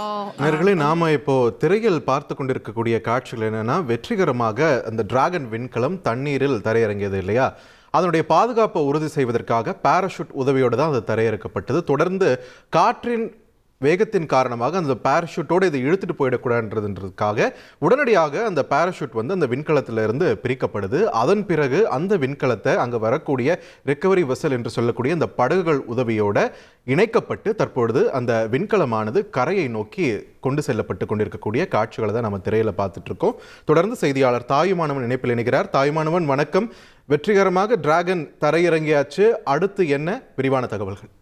நேயர்களே, நாம இப்போ திரையில் பார்த்து கொண்டிருக்கக்கூடிய காட்சிகள் என்னன்னா, வெற்றிகரமாக அந்த டிராகன் விண்கலம் தண்ணீரில் தரையிறங்கியது இல்லையா? அதனுடைய பாதுகாப்பை உறுதி செய்வதற்காக பாராஷூட் உதவியோடு தான் அது தரையிறக்கப்பட்டது. தொடர்ந்து காற்றின் வேகத்தின் காரணமாக அந்த பாராஷூட்டோடு இதை இழுத்துட்டு போயிடக்கூடாதுன்றதுக்காக உடனடியாக அந்த பாராஷூட் வந்து அந்த விண்கலத்திலிருந்து பிரிக்கப்படுது. அதன் பிறகு அந்த விண்கலத்தை அங்கே வரக்கூடிய ரெக்கவரி வெசல் என்று சொல்லக்கூடிய அந்த படகுகள் உதவியோட இணைக்கப்பட்டு தற்பொழுது அந்த விண்கலமானது கரையை நோக்கி கொண்டு செல்லப்பட்டு கொண்டிருக்கக்கூடிய காட்சிகளை தான் நம்ம திரையில பார்த்துட்டு இருக்கோம். தொடர்ந்து செய்தியாளர் தாயுமானவன் இணைப்பில் இணைகிறார். தாயுமானவன், வணக்கம். வெற்றிகரமாக டிராகன் தரையிறங்கியாச்சு, அடுத்து என்ன விரிவான தகவல்கள்?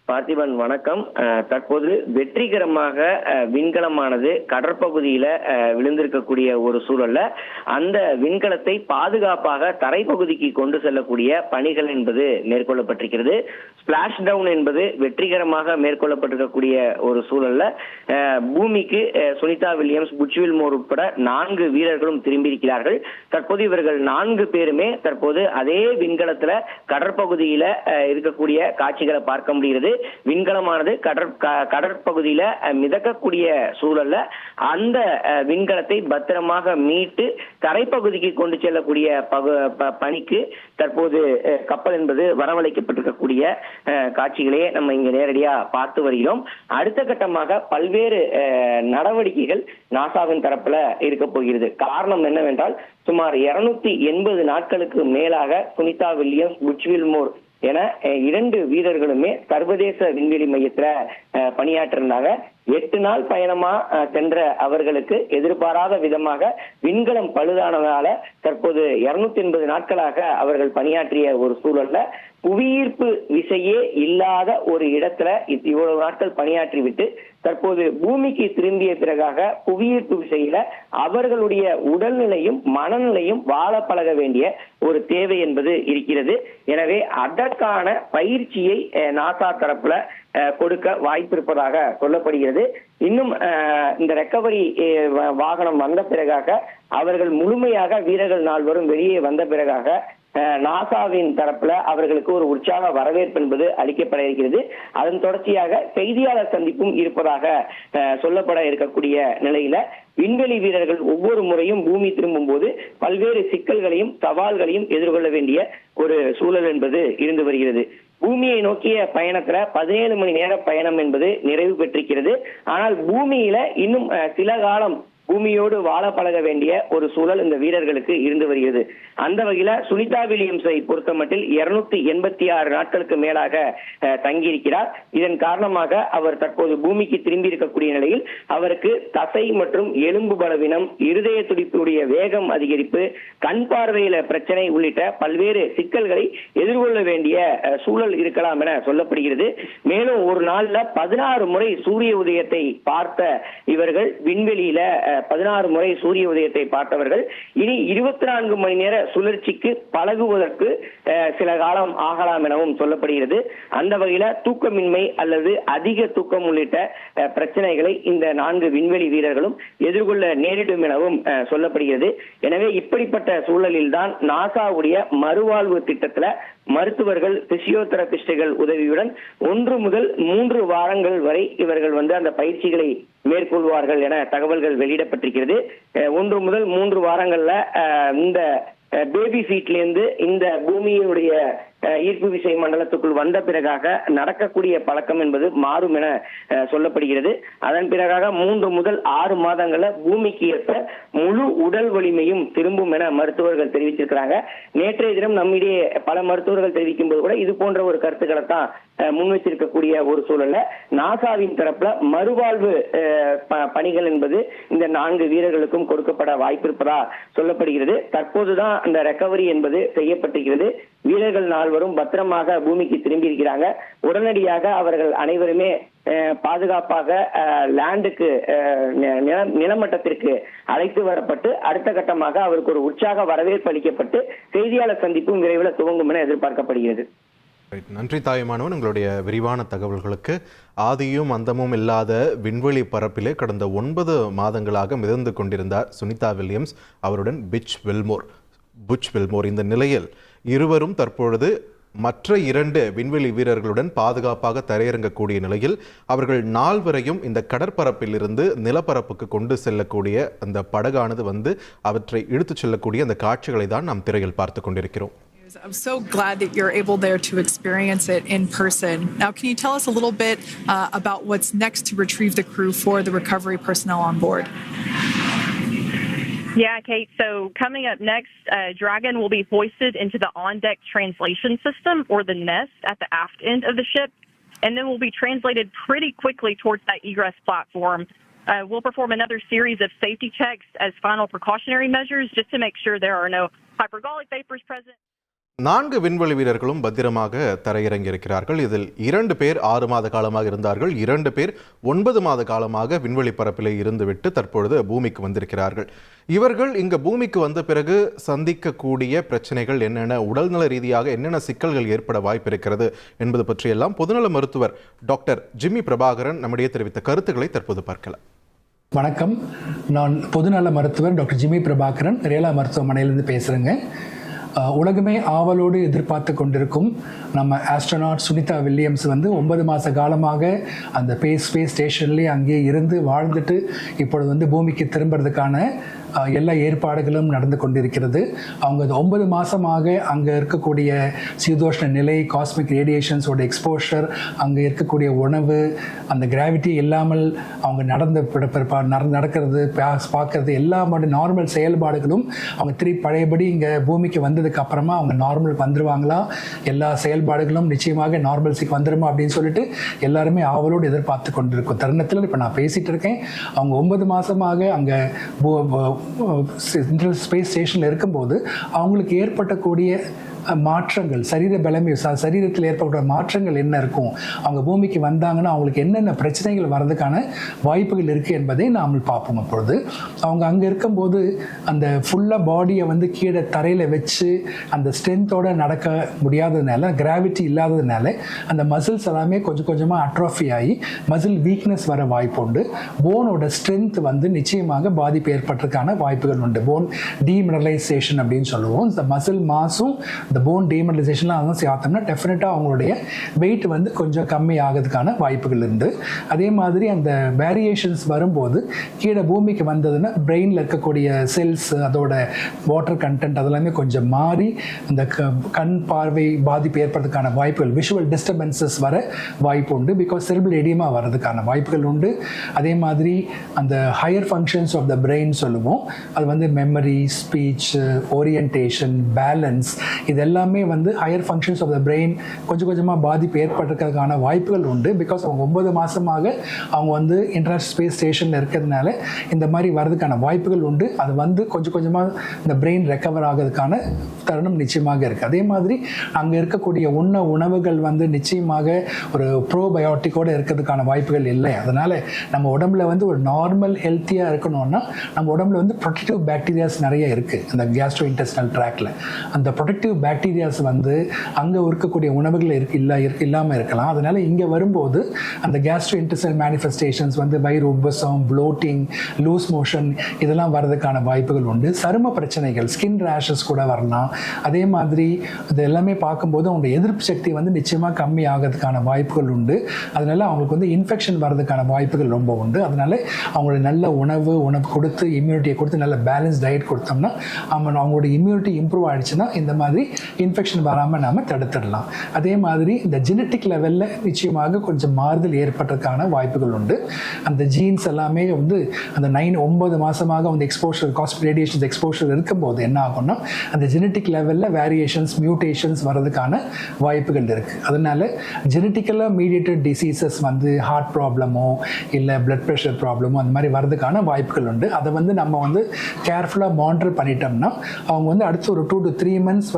பார்த்திபன் வணக்கம். தற்போது வெற்றிகரமாக விண்கலமானது கடற்பகுதியில விழுந்திருக்கக்கூடிய ஒரு சூழல்ல அந்த விண்கலத்தை பாதுகாப்பாக தரைப்பகுதிக்கு கொண்டு செல்லக்கூடிய பணிகள் என்பது மேற்கொள்ளப்பட்டிருக்கிறது. ஸ்பிளாஷ் டவுன் என்பது வெற்றிகரமாக மேற்கொள்ளப்பட்டிருக்கக்கூடிய ஒரு சூழல்ல பூமிக்கு சுனிதா வில்லியம்ஸ், புட்ச் வில்மோர் உட்பட 4 வீரர்களும் திரும்பியிருக்கிறார்கள். தற்போது இவர்கள் 4 பேருமே தற்போது அதே விண்கலத்துல கடற்பகுதியில இருக்கக்கூடிய காட்சிகளை பார்க்க முடிகிறது. விண்கலமானது கடற்பகுதியில மிதக்கக்கூடிய சூழல்ல அந்த விண்கலத்தை பத்திரமாக மீட்டு தரைப்பகுதிக்கு கொண்டு செல்லக்கூடிய பணிக்கு தற்போது கப்பல் என்பது வரவழைக்கப்பட்டிருக்கக்கூடிய காட்சிகளையே நம்ம இங்க நேரடியா பார்த்து வருகிறோம். அடுத்த கட்டமாக பல்வேறு நடவடிக்கைகள் நாசாவின் தரப்புல இருக்க போகிறது. காரணம் என்னவென்றால், சுமார் 280 நாட்களுக்கு மேலாக சுனிதா வில்லியம்ஸ், புட்ச் வில்மோர் என 2 வீரர்களுமே சர்வதேச விண்வெளி மையத்துல பணியாற்றிருந்தாங்க. 8 நாள் பயணமா சென்ற அவர்களுக்கு எதிர்பாராத விதமாக விண்கலம் பழுதானதால தற்போது 280 நாட்களாக அவர்கள் பணியாற்றிய ஒரு சூழல்ல புவியீர்ப்பு விசையே இல்லாத ஒரு இடத்துல இவ்வளவு நாட்கள் பணியாற்றி விட்டு தற்போது பூமிக்கு திரும்பிய பிறகாக புவியீர்ப்பு விசையில அவர்களுடைய உடல்நிலையும் மனநிலையும் வாழ பழக வேண்டிய ஒரு தேவை என்பது இருக்கிறது. எனவே அதற்கான பயிற்சியை நாசா தரப்புல கொடுக்க வாய்ப்பு இருப்பதாக சொல்லப்படுகிறது. இன்னும் இந்த ரெக்கவரி வாகனம் வந்த பிறகாக அவர்கள் முழுமையாக வீரர்கள் 4 வெளியே வந்த பிறகாக நாசாவின் தரப்புல அவர்களுக்கு ஒரு உற்சாக வரவேற்பு என்பது அளிக்கப்பட இருக்கிறது. அதன் தொடர்ச்சியாக செய்தியாளர் சந்திப்பும் இருப்பதாக சொல்லப்பட இருக்கக்கூடிய நிலையில விண்வெளி வீரர்கள் ஒவ்வொரு முறையும் பூமி திரும்பும் போது பல்வேறு சிக்கல்களையும் சவால்களையும் எதிர்கொள்ள வேண்டிய ஒரு சூழல் என்பது இருந்து வருகிறது. பூமியை நோக்கிய பயணத்துல 17 மணி நேர பயணம் என்பது நிறைவு பெற்றிருக்கிறது. ஆனால் பூமியில இன்னும் சில காலம் பூமியோடு வாழ பழக வேண்டிய ஒரு சூழல் இந்த வீரர்களுக்கு இருந்து வருகிறது. அந்த வகையில சுனிதா வில்லியம்ஸை பொறுத்த மட்டில் 286 நாட்களுக்கு மேலாக தங்கியிருக்கிறார். இதன் காரணமாக அவர் தற்போது பூமிக்கு திரும்பி இருக்கக்கூடிய நிலையில் அவருக்கு தசை மற்றும் எலும்பு பலவீனம், இருதய துடிப்புடைய வேகம் அதிகரிப்பு, கண் பார்வையில பிரச்சனை உள்ளிட்ட பல்வேறு சிக்கல்களை எதிர்கொள்ள வேண்டிய சூழல் இருக்கலாம் என சொல்லப்படுகிறது. மேலும் ஒரு நாள்ல 16 முறை சூரிய உதயத்தை பார்த்த இவர்கள், விண்வெளியில 16 முறை சூரிய உதயத்தை பார்த்தவர்கள், இனி 24 மணி நேர சுழற்சிக்கு பழகுவதற்கு சில காலம் ஆகலாம் எனவும் சொல்லப்படுகிறது. அந்த வகையில தூக்கமின்மை அல்லது அதிக தூக்கம் உள்ளிட்ட பிரச்சனைகளை இந்த 4 விண்வெளி வீரர்களும் எதிர்கொள்ள நேரிடும் எனவும் சொல்லப்படுகிறது. எனவே இப்படிப்பட்ட சூழலில் தான் நாசாவுடைய மறுவாழ்வு திட்டத்துல மருத்துவர்கள், பிசியோதெரபிஸ்டுகள் உதவியுடன் 1 முதல் 3 வாரங்கள் வரை இவர்கள் அந்த பயிற்சிகளை மேற்கொள்வார்கள் என தகவல்கள் வெளியிடப்பட்டிருக்கிறது. 1 முதல் 3 வாரங்கள்ல இந்த பேபி சீட்ல இருந்து இந்த பூமியினுடைய ஈர்ப்பு விசை மண்டலத்துக்குள் வந்த பிறகாக நடக்கக்கூடிய பழக்கம் என்பது மாறும் என சொல்லப்படுகிறது. அதன் பிறகாக 3 முதல் 6 மாதங்கள்ல பூமிக்கு ஏற்ப முழு உடல் வலிமையும் திரும்பும் என மருத்துவர்கள் தெரிவிச்சிருக்கிறாங்க. நேற்றைய தினம் நம்மிடையே பல மருத்துவர்கள் தெரிவிக்கும் போது கூட இது போன்ற ஒரு கருத்துக்களை தான் முன் வச்சிருக்கக்கூடிய ஒரு சூழல்ல நாசாவின் தரப்புல மறுவாழ்வு பணிகள் என்பது இந்த 4 வீரர்களுக்கும் கொடுக்கப்பட வாய்ப்பு இருப்பதா சொல்லப்படுகிறது. தற்போதுதான் அந்த ரெக்கவரி என்பது செய்யப்பட்டிருக்கிறது. வீரர்கள் 4 பத்திரமாக பூமிக்கு திரும்பி இருக்கிறாங்க. உடனடியாக அவர்கள் அனைவருமே பாதுகாப்பாக லேண்டுக்கு, நிலமட்டத்திற்கு அழைத்து வரப்பட்டு அடுத்த கட்டமாக அவருக்கு ஒரு உற்சாக வரவேற்பு அளிக்கப்பட்டு செய்தியாளர் சந்திப்பும் விரைவில் துவங்கும் என எதிர்பார்க்கப்படுகிறது. நன்றி தாயுமானவன், உங்களுடைய விரிவான தகவல்களுக்கு. ஆதியும் அந்தமும் இல்லாத விண்வெளி பரப்பிலே கடந்த 9 மாதங்களாக மிதந்து கொண்டிருந்தார் சுனிதா வில்லியம்ஸ், அவருடன் புட்ச் வில்மோர். இந்த நிலையில் இருவரும் தற்பொழுது மற்ற 2 விண்வெளி வீரர்களுடன் பாதுகாப்பாக தரையிறங்கக்கூடிய நிலையில் அவர்கள் நால்வரையும் இந்த கடற்பரப்பிலிருந்து நிலப்பரப்புக்கு கொண்டு செல்லக்கூடிய அந்த படகானது அவற்றை இழுத்துச் செல்லக்கூடிய அந்த காட்சிகளை தான் நாம் திரையில் பார்த்து கொண்டிருக்கிறோம். I'm so glad that you're able there to experience it in person. Now, can you tell us a little bit about what's next to retrieve the crew for the recovery personnel on board? Yeah, Kate. So coming up next, Dragon will be hoisted into the on-deck translation system, or the nest, at the aft end of the ship, and then will be translated pretty quickly towards that egress platform. We'll perform another series of safety checks as final precautionary measures, just to make sure there are no hypergolic vapors present. 4 விண்வெளி வீரர்களும் பத்திரமாக தரையிறங்கி இருக்கிறார்கள். இதில் 2 பேர் 6 மாத காலமாக இருந்தார்கள். 2 பேர் 9 மாத காலமாக விண்வெளி பரப்பிலே இருந்துவிட்டு தற்பொழுது பூமிக்கு வந்திருக்கிறார்கள். இவர்கள் இங்கு பூமிக்கு வந்த பிறகு சந்திக்கக்கூடிய பிரச்சனைகள் என்னென்ன, உடல்நல ரீதியாக என்னென்ன சிக்கல்கள் ஏற்பட வாய்ப்பு இருக்கிறது என்பது பற்றியெல்லாம் பொதுநல மருத்துவர் டாக்டர் ஜிம்மி பிரபாகரன் நம்மிடையே தெரிவித்த கருத்துக்களை தற்போது பார்க்கலாம். வணக்கம், நான் பொதுநல மருத்துவர் டாக்டர் ஜிம்மி பிரபாகரன், ரேலா மருத்துவமனையிலிருந்து பேசுகிறேங்க. உலகமே ஆவலோடு எதிர்பார்த்து கொண்டிருக்கும் நம்ம ஆஸ்ட்ரோனாட் சுனிதா வில்லியம்ஸ் 9 மாத காலமாக அந்த ஸ்பேஸ் ஸ்டேஷன்லேயே அங்கேயே இருந்து வாழ்ந்துட்டு இப்பொழுது பூமிக்கு திரும்புறதுக்கான எல்லா ஏற்பாடுகளும் நடந்து கொண்டிருக்கிறது. அவங்க 9 மாதமாக அங்கே இருக்கக்கூடிய சீதோஷ்ண நிலை, காஸ்மிக் ரேடியேஷன்ஸோட எக்ஸ்போஷர், அங்கே இருக்கக்கூடிய உணவு, அந்த கிராவிட்டி இல்லாமல் அவங்க நடக்கிறது, பார்க்கறது, எல்லா நார்மல் செயல்பாடுகளும் அவங்க பழையபடி இங்கே பூமிக்கு வந்ததுக்கு அப்புறமா அவங்க நார்மல் வந்துருவாங்களா, எல்லா செயல்பாடுகளும் நிச்சயமாக நார்மல்ஸுக்கு வந்துருமா அப்படின்னு சொல்லிட்டு எல்லாருமே ஆவலோடு எதிர்பார்த்து கொண்டிருக்கும் தருணத்தில் இப்போ நான் பேசிகிட்டு இருக்கேன். அவங்க 9 மாதமாக அங்கே ஸ்பேஸ் ஸ்டேஷனில் இருக்கும்போது அவங்களுக்கு ஏற்பட்டக்கூடிய மாற்றங்கள், சரீரத்தில் ஏற்பட்ட மாற்றங்கள் என்ன இருக்கும், அவங்க பூமிக்கு வந்தாங்கன்னா அவங்களுக்கு என்னென்ன பிரச்சனைகள் வர்றதுக்கான வாய்ப்புகள் இருக்குது என்பதை நாம் பார்ப்போம். அப்பொழுது அவங்க அங்கே இருக்கும்போது அந்த ஃபுல்லாக பாடியை கீழே தரையில் வச்சு அந்த ஸ்ட்ரென்த்தோடு நடக்க முடியாததுனால, கிராவிட்டி இல்லாததுனால அந்த மசில்ஸ் எல்லாமே கொஞ்சம் கொஞ்சமாக அட்ரோஃபி ஆகி மசில் வீக்னஸ் வர வாய்ப்பு உண்டு. போனோட ஸ்ட்ரென்த் நிச்சயமாக பாதிப்பு ஏற்பட்டதுக்கான வாய்ப்புகள் உண்டு. போன் டீமினரலைசேஷன் அப்படின்னு சொல்லுவோம். இந்த மசில் மாஸும் இந்த போன் டீமினரலைசேஷன்லாம் அதெல்லாம் சேர்த்தோம்னா டெஃபினட்டாக அவங்களுடைய வெயிட் கொஞ்சம் கம்மி ஆகிறதுக்கான வாய்ப்புகள் இருந்து, அதே மாதிரி அந்த வேரியேஷன்ஸ் வரும்போது கீழே பூமிக்கு வந்ததுன்னா பிரெயினில் இருக்கக்கூடிய செல்ஸ், அதோட வாட்டர் கண்டென்ட் அதெல்லாமே கொஞ்சம் மாறி அந்த கண் பார்வை பாதிப்பு ஏற்படுறதுக்கான வாய்ப்புகள், விஷுவல் டிஸ்டர்பன்சஸ் வர வாய்ப்பு உண்டு. பிகாஸ் செரிபிரல் எடிமா வர்றதுக்கான வாய்ப்புகள் உண்டு. அதே மாதிரி அந்த higher functions of the brain சொல்லுவோம், அது மெமரி, ஸ்பீச், ஓரியன்டேஷன், பேலன்ஸ், இது எல்லாமே higher functions of the brain கொஞ்சம் கொஞ்சமாக பாதிப்பு ஏற்பட்டிருக்கிறதுக்கான வாய்ப்புகள் உண்டு. பிகாஸ் அவங்க 9 மாதமாக அவங்க இன்டர்நேஷனல் ஸ்பேஸ் ஸ்டேஷனில் இருக்கிறதுனால இந்த மாதிரி வர்றதுக்கான வாய்ப்புகள் உண்டு. அது கொஞ்சம் கொஞ்சமாக இந்த பிரெயின் ரெக்கவர் ஆகிறதுக்கான தருணம் நிச்சயமாக இருக்குது. அதே மாதிரி அங்கே இருக்கக்கூடிய உணவுகள் நிச்சயமாக ஒரு ப்ரோபயோட்டிக்கோடு இருக்கிறதுக்கான வாய்ப்புகள் இல்லை. அதனால் நம்ம உடம்புல ஒரு நார்மல் ஹெல்த்தியாக இருக்கணும்னா நம்ம உடம்புல ப்ரொடெக்டிவ் பாக்டீரியாஸ் நிறைய இருக்குது. அந்த கேஸ்ட்ரோ இன்டெஸ்டினல் ட்ராக்டில் அந்த ப்ரொடெக்டிவ் பாக்டீரியாஸ் அங்கே இருக்கக்கூடிய உணவுகள் இல்லாமல் இருக்கலாம். அதனால் இங்கே வரும்போது அந்த கேஸ்ட்ரோ இன்டெஸ்டினல் மேனிஃபெஸ்டேஷன்ஸ் வயிறு உப்பசம், ப்ளோட்டிங், லூஸ் மோஷன் இதெல்லாம் வர்றதுக்கான வாய்ப்புகள் உண்டு. சரும பிரச்சனைகள், ஸ்கின் ரேஷஸ் கூட வரலாம். அதே மாதிரி இது எல்லாமே பார்க்கும்போது அவங்களோட எதிர்ப்பு சக்தி நிச்சயமாக கம்மி ஆகிறதுக்கான வாய்ப்புகள் உண்டு. அதனால அவங்களுக்கு இன்ஃபெக்ஷன் வர்றதுக்கான வாய்ப்புகள் ரொம்ப உண்டு. அதனால அவங்களுக்கு நல்ல உணவு கொடுத்து, இம்யூனிட்டியை கொடுத்து, நல்ல பேலன்ஸ் டயட் கொடுத்தோம்னா அவங்களோட இம்யூனிட்டி இம்ப்ரூவ் ஆகிடுச்சுன்னா இந்த மாதிரி இன்ஃபெக்ஷன் வராமல் நாம் தடுத்துடலாம். அதே மாதிரி இந்த ஜெனட்டிக் லெவலில் நிச்சயமாக கொஞ்சம் மாறுதல் ஏற்பட்டதுக்கான வாய்ப்புகள் உண்டு. அந்த ஜீன்ஸ் எல்லாமே அந்த 9 மாதமாக எக்ஸ்போஷர், காஸ்மிக் ரேடியேஷன்ஸ் எக்ஸ்போஷர் இருக்கும்போது என்ன ஆகும்னா அந்த ஜெனட்டிக் லெவலில் வேரியேஷன்ஸ், மியூட்டேஷன்ஸ் வர்றதுக்கான வாய்ப்புகள் இருக்குது. அதனால ஜெனட்டிக்கலாக மீடியேட்டட் டிசீசஸ் ஹார்ட் ப்ராப்ளமோ இல்லை பிளட் ப்ரெஷர் ப்ராப்ளமோ அந்த மாதிரி வர்றதுக்கான வாய்ப்புகள் உண்டு. அதை நம்ம கேர்ஃபுல்லாக மானிட்டர் பண்ணிட்டோம்னா அவங்க அடுத்து ஒரு 2 to 3 months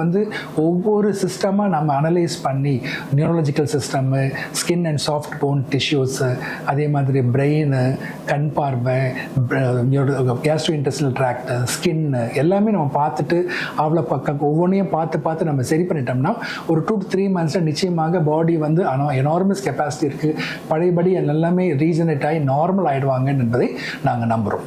ஒவ்வொரு சிஸ்டமாக நம்ம அனலைஸ் பண்ணி, neurological system, skin and soft phone tissues, அதே மாதிரி பிரெயின், கண் பார்வை, கேஸ்ட்ரோ இன்டெஸ்டினல் ட்ராக்ட், ஸ்கின் எல்லாமே நம்ம பார்த்துட்டு அவ்வளோ ஒவ்வொன்றையும் பார்த்து நம்ம சரி பண்ணிட்டோம்னா ஒரு 2 to 3 months நிச்சயமாக பாடி எனார்மஸ் கெப்பாசிட்டி இருக்குது, பழையபடி எல்லாமே ரீஜனரேட் ஆகி நார்மல் ஆகிடுவாங்க என்பதை நாங்கள் நம்புகிறோம்.